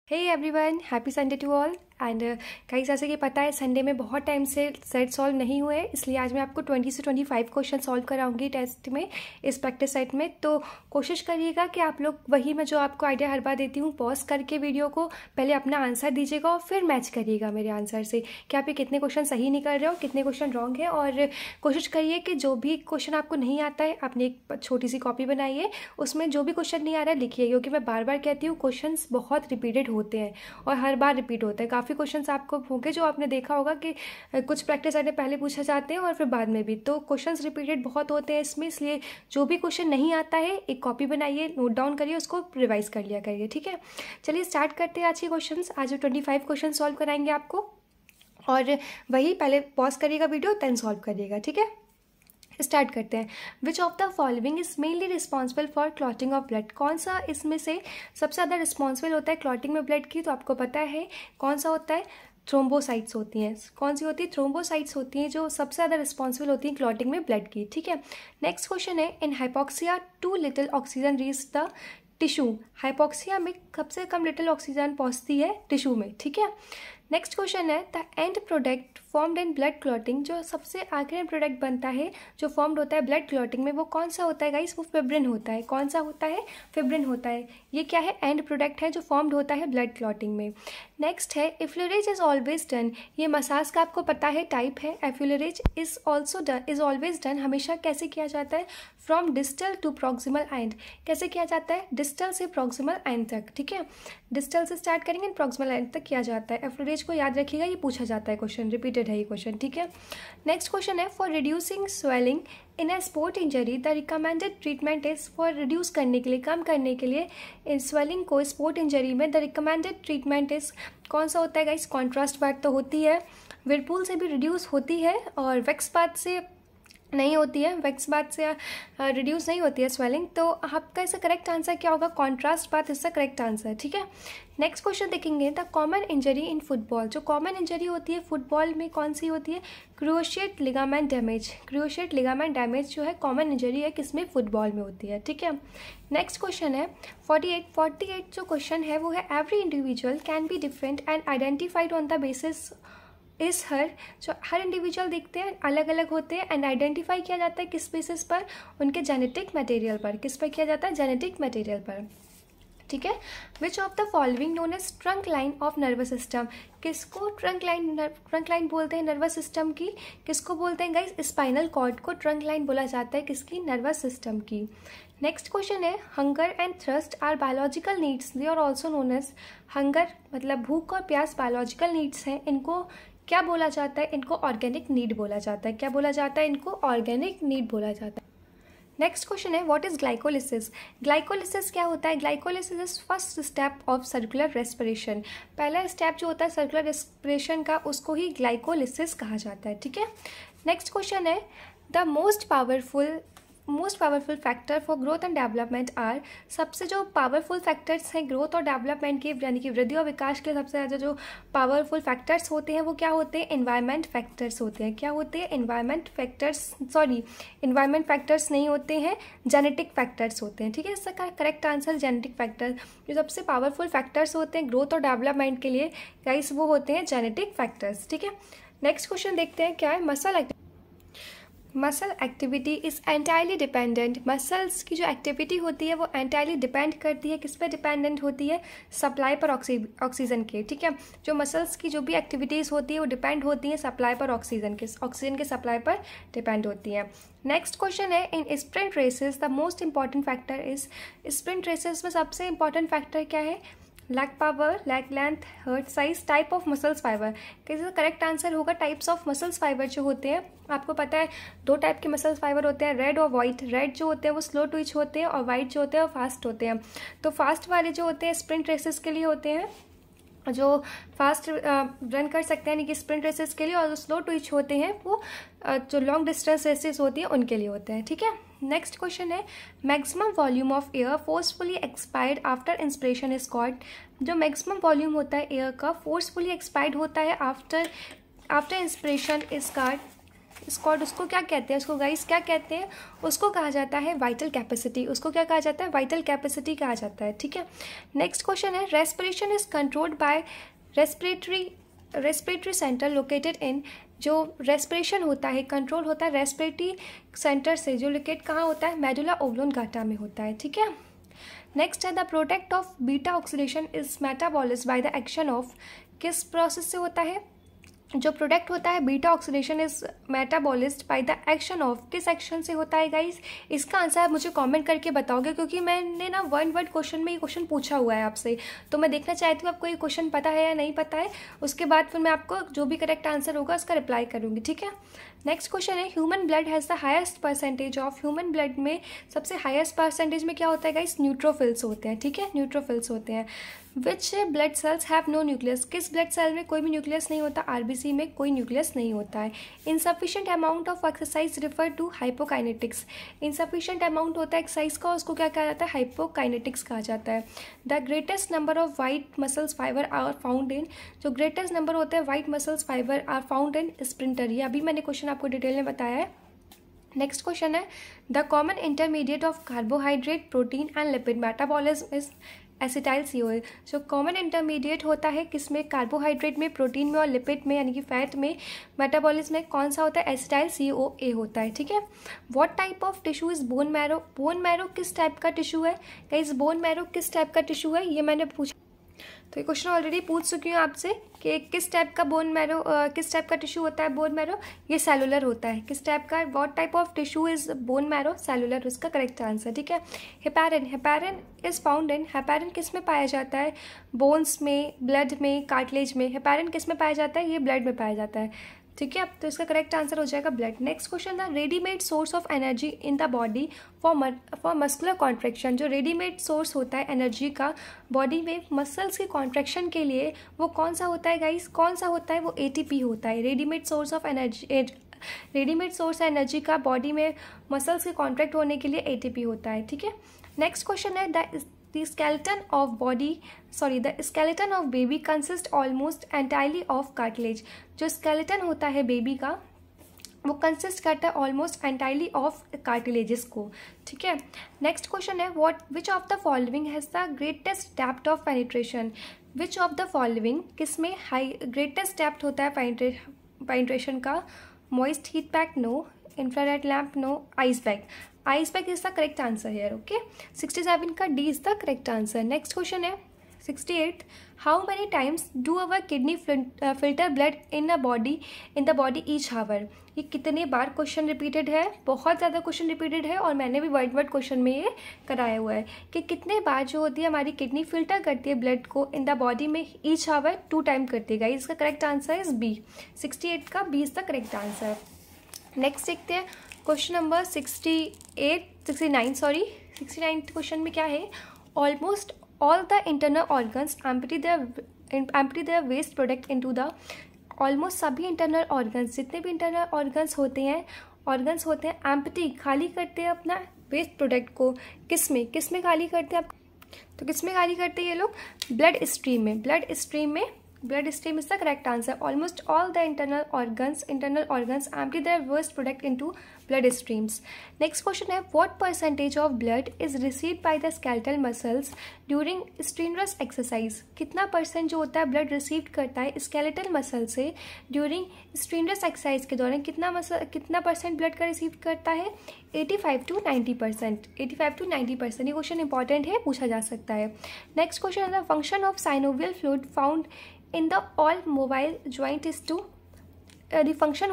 Hey everyone, happy Sunday to all. And कई जैसे कि पता है संडे में बहुत टाइम से सेट सॉल्व नहीं हुए, इसलिए आज मैं आपको 20 से 25 क्वेश्चन सॉल्व कराऊंगी टेस्ट में, इस प्रैक्टिस सेट में। तो कोशिश करिएगा कि आप लोग वही मैं जो आपको आइडिया हर बार देती हूँ, पॉज करके वीडियो को पहले अपना आंसर दीजिएगा और फिर मैच करिएगा मेरे आंसर से कि आप ये कितने क्वेश्चन सही निकल रहे हो, कितने क्वेश्चन रॉन्ग है। और कोशिश करिए कि जो भी क्वेश्चन आपको नहीं आता है अपनी एक छोटी सी कॉपी बनाइए, उसमें जो भी क्वेश्चन नहीं आ रहा है लिखिए, क्योंकि मैं बार बार कहती हूँ क्वेश्चन बहुत रिपीटेड होते हैं और हर बार रिपीट होता है। काफ़ी क्वेश्चंस आपको होंगे जो आपने देखा होगा कि कुछ प्रैक्टिस आने पहले पूछे जाते हैं और फिर बाद में भी, तो क्वेश्चंस रिपीटेड बहुत होते हैं इसमें। इसलिए जो भी क्वेश्चन नहीं आता है एक कॉपी बनाइए, नोट डाउन करिए, उसको रिवाइज कर लिया करिए। ठीक है, चलिए स्टार्ट करते हैं आज के क्वेश्चंस। आज 25 क्वेश्चन सॉल्व कराएंगे आपको, और वही पहले पॉज करिएगा वीडियो, देन सॉल्व करिएगा। ठीक है, स्टार्ट करते हैं। विच of the following is mainly responsible for clotting of blood? कौन सा इसमें से सबसे ज़्यादा रिस्पॉन्सिबल होता है क्लॉटिंग में ब्लड की? तो आपको पता है कौन सा होता है, थ्रोम्बोसाइट्स होती हैं। कौन सी होती है? थ्रोम्बोसाइट्स होती हैं जो सबसे ज़्यादा रिस्पॉन्सिबल होती हैं क्लॉटिंग में ब्लड की। ठीक है, नेक्स्ट क्वेश्चन है, in hypoxia too little oxygen reach the tissue. Hypoxia में सबसे कम लिटिल ऑक्सीजन पहुंचती है टिश्यू में। ठीक है, नेक्स्ट क्वेश्चन है, the end product formed in blood clotting. जो सबसे आखिरी प्रोडक्ट बनता है जो फॉर्म्ड होता है ब्लड क्लॉटिंग में, वो कौन सा होता है गाइस? वो फिब्रिन होता है। कौन सा होता है? फिब्रिन होता है। ये क्या है? एंड प्रोडक्ट है जो फॉर्म्ड होता है ब्लड क्लॉटिंग में। नेक्स्ट है, एफ्लूरेज इज ऑलवेज डन। ये मसाज का आपको पता है टाइप है। Effleurage is also done, is always done हमेशा कैसे किया जाता है? From distal to proximal end. कैसे किया जाता है? डिस्टल से प्रॉक्सिमल एंड तक। ठीक है, डिस्टल से स्टार्ट करेंगे, प्रॉक्सिमल एंड तक किया जाता है। एफ्लूरेज को याद रखिएगा, ये पूछा जाता है क्वेश्चन, रिपीटेड है ये क्वेश्चन। ठीक है, नेक्स्ट क्वेश्चन है, for reducing swelling in a sport injury the recommended treatment is. For reduce करने के लिए, कम करने के लिए स्वेलिंग को स्पोर्ट इंजरी में द रिकमेंडेड ट्रीटमेंट इज कौन सा होता है गाइस? कॉन्ट्रास्ट बात तो होती है, विरपूल से भी रिड्यूस होती है और वैक्स बात से नहीं होती है, वैक्स बात से रिड्यूस नहीं होती है स्वेलिंग। तो आपका इसका करेक्ट आंसर क्या होगा? कॉन्ट्रास्ट बात इसका करेक्ट आंसर। ठीक है, नेक्स्ट क्वेश्चन देखेंगे, the common injury in football. जो कॉमन इंजरी होती है फुटबॉल में कौन सी होती है? Cruciate ligament damage. Cruciate ligament damage जो है कॉमन इंजरी है, किसमें? फुटबॉल में होती है। ठीक है, नेक्स्ट क्वेश्चन है 48 जो क्वेश्चन है वो है, every individual can be different and identified on the basis इस हर। जो हर इंडिविजुअल दिखते हैं अलग अलग होते हैं एंड आइडेंटिफाई किया जाता है किस बेसिस पर? उनके जेनेटिक मटेरियल पर। किस पर किया जाता है? जेनेटिक मटेरियल पर। ठीक है, which of the following known as trunk line of nervous system. किसको ट्रंक लाइन बोलते हैं नर्वस सिस्टम की? किसको बोलते हैं गाइस? स्पाइनल कॉर्ड को ट्रंक लाइन बोला जाता है, किसकी? नर्वस सिस्टम की। नेक्स्ट क्वेश्चन है, hunger and thrust are biological needs, they are also known as. Hunger मतलब भूख और प्यास बायोलॉजिकल नीड्स हैं, इनको क्या बोला जाता है? इनको ऑर्गेनिक नीड बोला जाता है। क्या बोला जाता है? इनको ऑर्गेनिक नीड बोला जाता है। नेक्स्ट क्वेश्चन है, व्हाट इज ग्लाइकोलिसिस? ग्लाइकोलिसिस क्या होता है? Glycolysis is first step of circular respiration. पहला स्टेप जो होता है सर्कुलर रेस्पिरेशन का, उसको ही ग्लाइकोलिसिस कहा जाता है। ठीक है, नेक्स्ट क्वेश्चन है, the most powerful factor for growth and development are. सबसे जो पावरफुल फैक्टर्स हैं ग्रोथ और डेवलपमेंट के, यानी कि वृद्धि और विकास के सबसे ज़्यादा जो पावरफुल फैक्टर्स होते हैं वो क्या होते हैं? एनवायरमेंट फैक्टर्स होते हैं। क्या होते हैं? एनवायरमेंट फैक्टर्स नहीं होते हैं, जेनेटिक फैक्टर्स होते हैं। ठीक है, इसका करेक्ट आंसर जेनेटिक फैक्टर। जो सबसे पावरफुल फैक्टर्स होते हैं ग्रोथ और डेवलपमेंट के लिए गाइस, वो होते हैं जेनेटिक फैक्टर्स। ठीक है, नेक्स्ट क्वेश्चन देखते हैं क्या है, muscle activity is entirely dependent. Muscles की जो एक्टिविटी होती है वो एंटायरली डिपेंड करती है, किस पे डिपेंडेंट होती है? सप्लाई पर ऑक्सीजन के। ठीक है, जो मसल्स की जो भी एक्टिविटीज़ होती है वो डिपेंड होती है सप्लाई पर ऑक्सीजन के सप्लाई पर डिपेंड होती है। नेक्स्ट क्वेश्चन है, in sprint races the most important factor is. Sprint races में सबसे इंपॉर्टेंट फैक्टर क्या है? Leg power, leg length, heart size, type of muscles fibre. कैसे करेक्ट आंसर होगा? टाइप्स ऑफ मसल्स फाइबर जो होते हैं, आपको पता है दो टाइप के मसल्स फाइबर होते हैं, रेड और वाइट। रेड जो होते हैं वो स्लो ट्विच होते हैं और वाइट जो होते हैं वो फास्ट होते हैं। तो फास्ट वाले जो होते हैं स्प्रिंट रेसेस के लिए होते हैं, जो फास्ट रन कर सकते हैं यानी कि स्प्रिंट रेसेस के लिए, और जो स्लो ट्विच होते हैं वो जो लॉन्ग डिस्टेंस रेसेस होती है उनके लिए होते हैं। ठीक है, नेक्स्ट क्वेश्चन है, maximum volume of air forcefully expired after inspiration is called. जो मैक्सिमम वॉल्यूम होता है एयर का फोर्सफुली एक्सपायर्ड होता है after inspiration is called squad उसको क्या कहते हैं, उसको गाइस क्या कहते हैं, उसको कहा जाता है वाइटल कैपेसिटी। उसको क्या कहा जाता है, वाइटल कैपेसिटी कहा जाता है। ठीक है, नेक्स्ट क्वेश्चन है respiration is controlled by respiratory centre located in. जो रेस्पिरेशन होता है कंट्रोल होता है रेस्पिरेटरी सेंटर से, जो लोकेट कहाँ होता है, मेडुला ओब्लोंगाटा में होता है। ठीक है, नेक्स्ट है the product of beta oxidation is metabolised by the action of. किस प्रोसेस से होता है, जो प्रोडक्ट होता है beta oxidation is metabolised by the action of. किस एक्शन से होता है गाइस, इसका आंसर आप मुझे कमेंट करके बताओगे, क्योंकि मैंने ना वन वर्ड क्वेश्चन में ये क्वेश्चन पूछा हुआ है आपसे, तो मैं देखना चाहती हूँ आपको ये क्वेश्चन पता है या नहीं पता है। उसके बाद फिर मैं आपको जो भी करेक्ट आंसर होगा उसका रिप्लाई करूँगी। ठीक है, नेक्स्ट क्वेश्चन है human blood has the highest percentage of. Human blood में सबसे हाईएस्ट परसेंटेज में क्या होता है गाइस, न्यूट्रोफिल्स होते हैं। ठीक है, न्यूट्रोफिल्स होते हैं। Which blood cells have no nucleus. किस ब्लड सेल में कोई भी न्यूक्लियस नहीं होता, आरबीसी में कोई न्यूक्लियस नहीं होता है। Insufficient amount of exercise refer to hypokinetics. Insufficient amount होता है एक्सरसाइज का, उसको क्या कहा जाता है, हाइपोकाइनेटिक्स कहा जाता है। The greatest number of white muscles fibre are found in. जो ग्रेटेस्ट नंबर होता है white muscles fibre are found in sprinter. ये अभी मैंने क्वेश्चन आपको डिटेल में बताया है। नेक्स्ट क्वेश्चन है the common intermediate of carbohydrate protein and lipid metabolism is acetyl CoA। जो कॉमन इंटरमीडिएट होता है किसमें, कार्बोहाइड्रेट में, प्रोटीन में और लिपिड में यानी कि फैट में, मेटाबॉलिज्म में कौन सा होता है, एसिटाइल CoA होता है। ठीक है, what type of tissue is bone marrow. Bone marrow किस टाइप का टिश्यू है गाइस, बोन मैरो किस टाइप का टिश्यू है, ये मैंने पूछा। तो ये क्वेश्चन ऑलरेडी पूछ चुकी हूँ आपसे कि किस टाइप का बोन मैरो, किस टाइप का टिश्यू होता है बोन मैरो, ये सेलुलर होता है। किस टाइप का, what type of tissue is bone marrow, cellular, उसका करेक्ट आंसर। ठीक है, heparin, heparin is found in. Heparin किस में पाया जाता है, बोन्स में, ब्लड में, कार्टिलेज में। हेपेरिन किस में पाया जाता है, ये ब्लड में पाया जाता है। ठीक है, तो इसका करेक्ट आंसर हो जाएगा ब्लड। नेक्स्ट क्वेश्चन था readymade source of energy in the body for muscular contraction. जो रेडीमेड सोर्स होता है एनर्जी का बॉडी में मसल्स के कॉन्ट्रैक्शन के लिए, वो कौन सा होता है गाइस, कौन सा होता है, वो ATP होता है। Readymade source of energy, readymade source energy का बॉडी में मसल्स के कॉन्ट्रैक्ट होने के लिए ATP होता है। ठीक है, नेक्स्ट क्वेश्चन है the skeleton of baby consists almost entirely of cartilage। जो skeleton होता है बेबी का वो कंसिस्ट करता है ऑलमोस्ट एंटायरली ऑफ कार्टिलेजेस को। ठीक है, नेक्स्ट क्वेश्चन है which of the following has the greatest depth of penetration. Which of the following किसमें हाई ग्रेटेस्ट डेप्थ होता है पेनिट्रेशन का, moist heat pack no, infrared lamp no, ice bag. Ice bag is the correct answer here. Okay, 67 का D is the correct answer. Next question है 68 how many times do our kidney filter blood in the body each hour. ये कितने बार question repeated है, बहुत ज़्यादा question repeated है और मैंने भी वर्ड क्वेश्चन में ये कराया हुआ है कि कितने बार जो होती है हमारी किडनी फिल्टर करती है ब्लड को इन द बॉडी में ईच हावर, 2 टाइम करती है। इसका करेक्ट आंसर इज B। 68 का B is the correct answer. Next देखते हैं क्वेश्चन नंबर 69 क्वेश्चन में क्या है, almost all the internal organs empty their waste product into the. Almost सभी इंटरनल ऑर्गन्स, जितने भी इंटरनल ऑर्गन्स होते हैं एम्प्टी, खाली करते हैं अपना वेस्ट प्रोडक्ट को। किसमें खाली करते हैं, तो किसमें खाली करते हैं ये लोग, ब्लड स्ट्रीम में। Blood stream is the correct answer. Almost all the internal organs empty their waste product into blood streams. Next question है what percentage of blood is received by the skeletal muscles during strenuous exercise. कितना percent जो होता है blood receive करता है skeletal muscle से during strenuous exercise के दौरान, कितना परसेंट ब्लड का रिसीव करता है, 85 to 90%। 85 to 90%। ये क्वेश्चन इंपॉर्टेंट है, पूछा जा सकता है। नेक्स्ट क्वेश्चन है the function of synovial fluid found in the all mobile joint is to. जो फंक्शन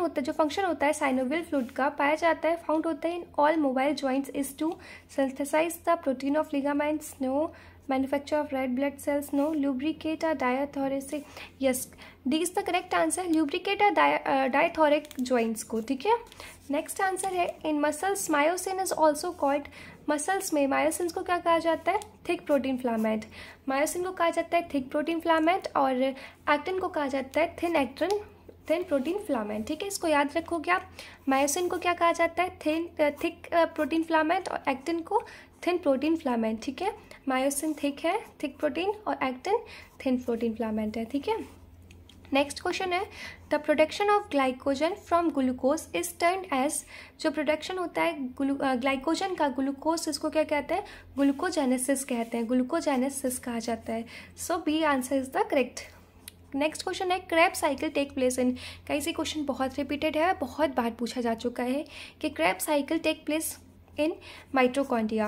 होता है साइनोवियल फ्लूइड का पाया जाता है, फाउंड होता है in all mobile joints is to synthesise the protein of ligaments no, manufacture of red blood cells no, lubricate a diarthrodic. Yes, D is the correct answer, lubricate a diarthrodic joints को। ठीक है, next answer है in muscles myosin is also called. Muscles में myosin को क्या कहा जाता है, थिक प्रोटीन फिलामेंट। मायोसिन को कहा जाता है थिक प्रोटीन फिलामेंट और एक्टिन को कहा जाता है थिन प्रोटीन फिलामेंट। ठीक है, इसको याद रखोगे आप। मायोसिन को क्या कहा जाता है, थिक प्रोटीन फिलामेंट और एक्टिन को थिन प्रोटीन फिलामेंट। ठीक है, मायोसिन थिक है, थिक प्रोटीन, और एक्टिन थिन प्रोटीन फिलामेंट है। ठीक है, नेक्स्ट क्वेश्चन है the production of glycogen from glucose is turned as, जो प्रोडक्शन होता है ग्लाइकोजन का ग्लूकोज, इसको क्या कहते हैं, ग्लूकोजेनेसिस कहते हैं, ग्लूकोजेनेसिस कहा जाता है। So B answer is the correct. Next question है Krebs cycle take place in, कैसे क्वेश्चन बहुत रिपीटेड है, बहुत बार पूछा जा चुका है कि Krebs cycle take place in mitochondria,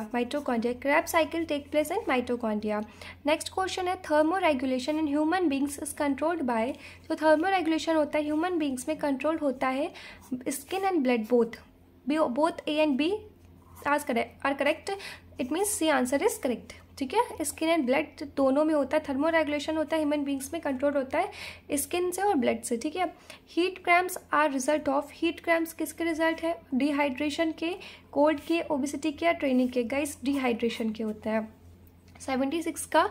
Krebs cycle take place in mitochondria. Next question है thermoregulation in human beings is controlled by, जो thermoregulation होता है human beings में control होता है skin and blood both A and B are correct, it means C answer is correct। ठीक है, skin and blood दोनों में होता है, थर्मो रेगुलेशन होता है ह्यूमन बींग्स में, कंट्रोल होता है स्किन से और ब्लड से। ठीक है, heat cramps are result of, heat cramps किसके रिजल्ट है, डिहाइड्रेशन के, कोल्ड के, ओबेसिटी के या ट्रेनिंग के, गाइस डिहाइड्रेशन के होता है। 76 का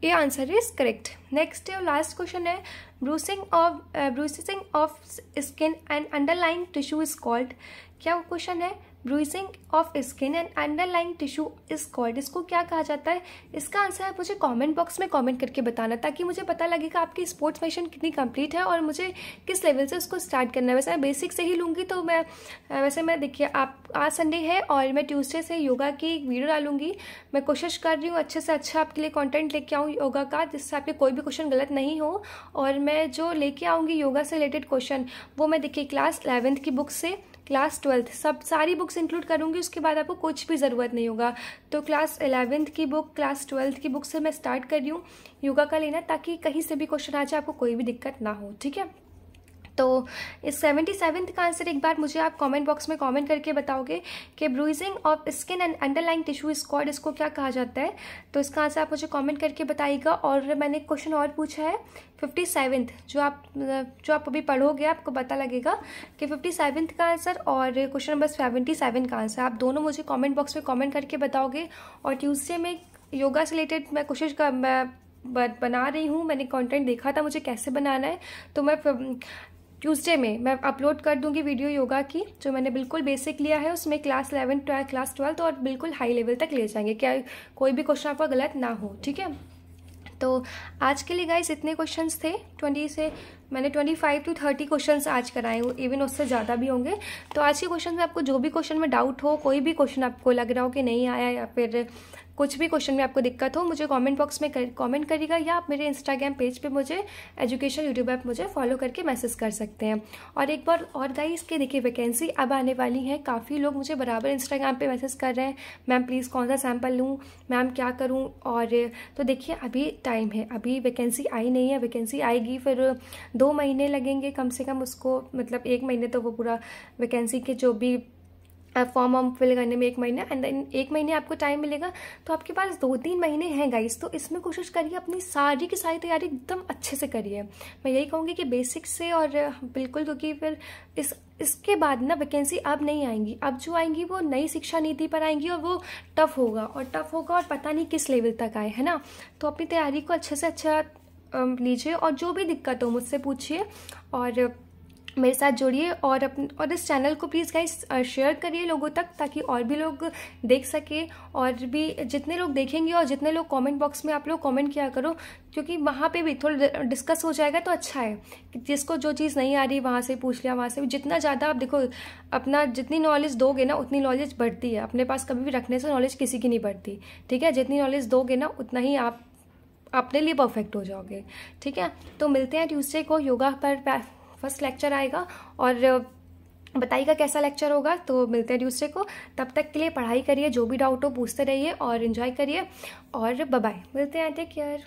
A answer is correct. Next है लास्ट क्वेश्चन है bruising of skin and underlying tissue is called, क्या क्वेश्चन है, bruising of skin and underlying tissue is called, इसको क्या कहा जाता है। इसका आंसर आप मुझे कमेंट बॉक्स में कमेंट करके बताना, ताकि मुझे पता लगेगा आपकी स्पोर्ट्स मिशन कितनी कंप्लीट है और मुझे किस लेवल से उसको स्टार्ट करना है। वैसे मैं बेसिक से ही लूँगी, तो मैं देखिए आप आज संडे है और मैं ट्यूसडे से योगा की वीडियो डालूंगी। मैं कोशिश कर रही हूँ अच्छे से अच्छा आपके लिए कंटेंट लेके आऊँ योगा का, जिससे आपके कोई भी क्वेश्चन गलत नहीं हो। और मैं जो लेके आऊँगी योगा से रिलेटेड क्वेश्चन, वो मैं देखिए क्लास 11th की बुक से क्लास 12th सारी बुक्स इंक्लूड करूँगी, उसके बाद आपको कुछ भी ज़रूरत नहीं होगा। तो क्लास 11th की बुक, क्लास 12th की बुक से मैं स्टार्ट कर रही हूँ योगा का लेना, ताकि कहीं से भी क्वेश्चन आ जाए आपको कोई भी दिक्कत ना हो। ठीक है, तो इस 77th का आंसर एक बार मुझे आप कमेंट बॉक्स में कमेंट करके बताओगे कि bruising of skin and underlying tissue is called, इसको क्या कहा जाता है। तो इसका आंसर आप मुझे कमेंट करके बताइएगा। और मैंने एक क्वेश्चन और पूछा है 57th, जो आप अभी पढ़ोगे आपको पता लगेगा कि 57th का आंसर और क्वेश्चन नंबर 77 का आंसर, आप दोनों मुझे कॉमेंट बॉक्स में कॉमेंट करके बताओगे। और ट्यूसडे में योगा से रिलेटेड मैं बना रही हूँ, मैंने कंटेंट देखा था मुझे कैसे बनाना है, तो मैं ट्यूसडे में मैं अपलोड कर दूंगी वीडियो योगा की, जो मैंने बिल्कुल बेसिक लिया है, उसमें क्लास 11 क्लास 12 और बिल्कुल हाई लेवल तक ले जाएंगे, क्या कोई भी क्वेश्चन आपका गलत ना हो। ठीक है, तो आज के लिए गाइस इतने क्वेश्चंस थे। 20 से मैंने 25 to 30 क्वेश्चंस आज कराए हो, इवन उससे ज़्यादा भी होंगे। तो आज के क्वेश्चन में आपको जो भी क्वेश्चन में डाउट हो, कोई भी क्वेश्चन आपको लग रहा हो कि नहीं आया, या फिर कुछ भी क्वेश्चन में आपको दिक्कत हो, मुझे कमेंट बॉक्स में कमेंट करिएगा, या आप मेरे इंस्टाग्राम पेज पे मुझे एजुकेशन यूट्यूब ऐप मुझे फॉलो करके मैसेज कर सकते हैं। और एक बार और गाइस के देखिए वैकेंसी अब आने वाली है, काफ़ी लोग मुझे बराबर इंस्टाग्राम पे मैसेज कर रहे हैं, मैम प्लीज़ कौन सा सैम्पल लूँ, मैम क्या करूँ। और तो देखिए अभी टाइम है, अभी वैकेंसी आई नहीं है, वैकेंसी आएगी फिर 2 महीने लगेंगे कम से कम उसको, मतलब 1 महीने तो वो पूरा वैकेंसी के जो भी फॉर्म फिल करने में 1 महीना, एंड देन 1 महीने आपको टाइम मिलेगा। तो आपके पास 2-3 महीने हैं गाइस, तो इसमें कोशिश करिए अपनी सारी की सारी तैयारी एकदम अच्छे से करिए। मैं यही कहूँगी कि बेसिक से और बिल्कुल, क्योंकि फिर इसके बाद ना वैकेंसी अब नहीं आएंगी, अब जो आएंगी वो नई शिक्षा नीति पर आएंगी, और वो टफ होगा और पता नहीं किस लेवल तक आए, है ना। तो अपनी तैयारी को अच्छे से अच्छा लीजिए, और जो भी दिक्कत हो मुझसे पूछिए और मेरे साथ जुड़िए। और इस चैनल को प्लीज़ गाइस शेयर करिए लोगों तक, ताकि और भी लोग देख सके, और भी जितने लोग देखेंगे और जितने लोग कमेंट बॉक्स में आप लोग कमेंट किया करो, क्योंकि वहाँ पे भी थोड़ा डिस्कस हो जाएगा तो अच्छा है। जिसको जो चीज़ नहीं आ रही वहाँ से पूछ लिया, वहाँ से भी जितना ज़्यादा आप देखो अपना जितनी नॉलेज दोगे ना उतनी नॉलेज बढ़ती है, अपने पास कभी भी रखने से नॉलेज किसी की नहीं बढ़ती। ठीक है, जितनी नॉलेज दोगे ना उतना ही आप अपने लिए परफेक्ट हो जाओगे। ठीक है, तो मिलते हैं ट्यूसडे को, योगा पर फर्स्ट लेक्चर आएगा, और बताइएगा कैसा लेक्चर होगा। तो मिलते हैं ट्यूसडे को, तब तक के लिए पढ़ाई करिए, जो भी डाउट हो पूछते रहिए और एंजॉय करिए, और बाय बाय, मिलते हैं, टेक केयर।